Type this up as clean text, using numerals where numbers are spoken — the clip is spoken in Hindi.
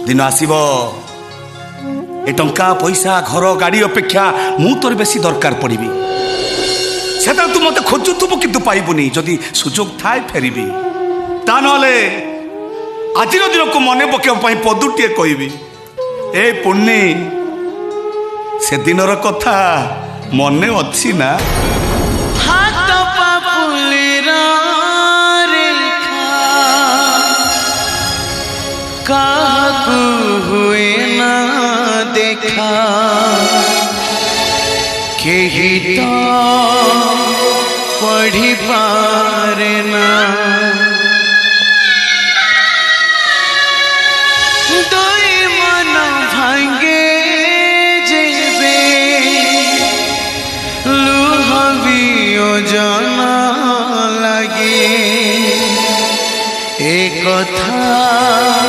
दिन आसीब ए टंका पैसा घर गाड़ी अपेक्षा मु तोर बेसी दरकार पड़िबी से तू मत खोजुथुबु किंतु पाइबुनी जदि सुजोग थाए फेरिबी ता नले आज दिन को मन पकेबा पदुटे कहबी ए पुण्य से दिनर कथा मने अच्छी ना हाथ पापुलिर रेखा काहकु हुए ना देखा केही तो पढ़ी पारे ना दोई मन भांगे जेबे लुह वियोजना लगे एक कथा